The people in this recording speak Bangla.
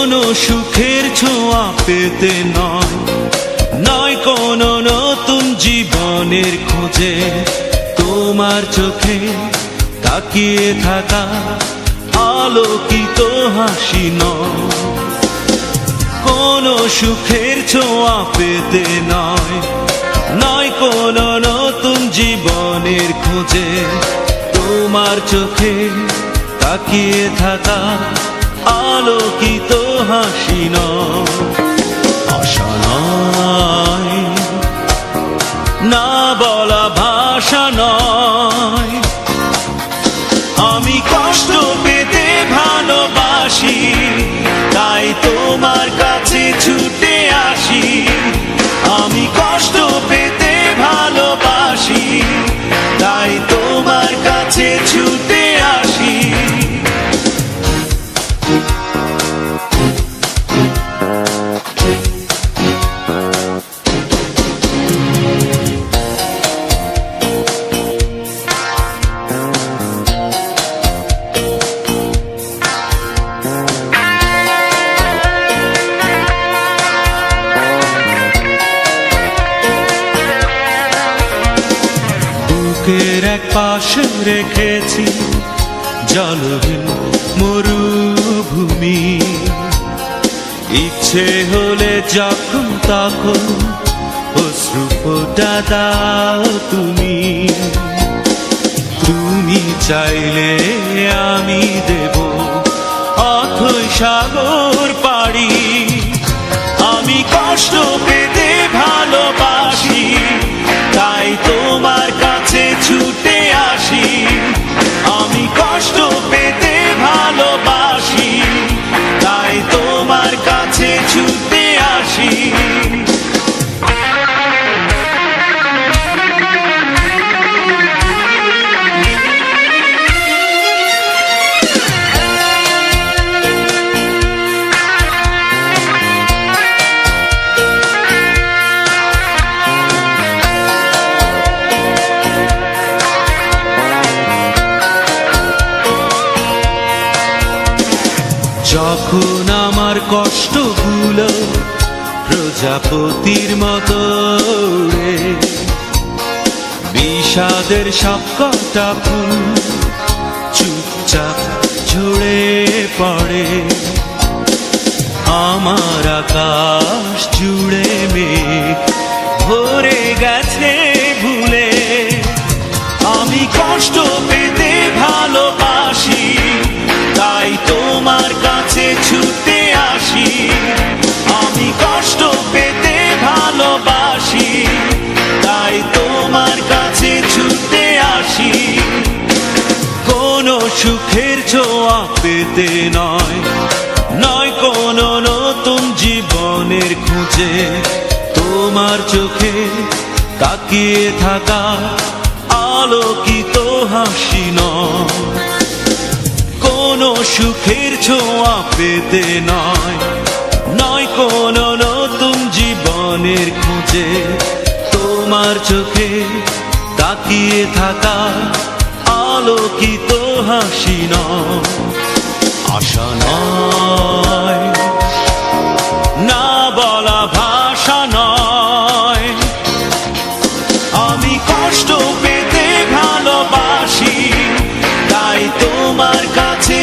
কোনো সুখের ছোঁয়া পেতে নয়, নয় কোনো নতুন জীবনের খোঁজে, তোমার চোখে তাকিয়ে থাকা আলোকিত হাসি নয়। কোনো সুখের ছোঁয়া পেতে নয়, নয় কোনো নতুন জীবনের খোঁজে, তোমার চোখে তাকিয়ে থাকা আলোকিত হাসি নয়। আশা নয়, না বলা ভাষা নয়, আমি কষ্ট পেতে ভালোবাসি, তাই তোমার কাছে ছুটে আসি। আমি কষ্ট পেতে ভালোবাসি, তাই তোমার কাছে ছুটে আসি। বুকের এক পাশে রেখেছি জলহীন মরুভূমি, ইচ্ছে হলে যখন তখন অশ্রু ফোঁটা দাও তুমি। তুমি চাইলে আমি দেব অথই সাগর পাড়ি। আমি কষ্ট পেতে ভালোবাসি, তাই তোমার কাছে ছুটে আসি। আমি কষ্ট পেতে ভালোবাসি, তাই তোমার কাছে ছুটে আসি। যখন আমার কষ্টগুলো প্রজাপতির মতো উড়ে, বিষাদের সবকটা ফুল চুপচাপ ঝরে পড়ে, আমার আকাশ জুড়ে মেঘ ভরে গেছে ভুলে। আমি কষ্ট পেতে ভালোবাসি, তাই তোমার কাছে ছুটে আসি। আমি কষ্ট পেতে ভালোবাসি, তাই তোমার কাছে ছুটে আসি। কোনো সুখের ছোঁয়া পেতে নয়, নয় কোনো নতুন জীবনের খোঁজে, তোমার চোখে তাকিয়ে থাকা আলোকিত হাসি নয়। কোনো সুখের ছোঁয়া পেতে নয়, নয় কোনো নতুন জীবনের খোঁজে, তোমার চোখে তাকিয়ে থাকা আলোকিত হাসি নয়। আশা নয়, না বলা ভাষা নয়, আমি কষ্ট পেতে ভালোবাসি, তাই তোমার কাছে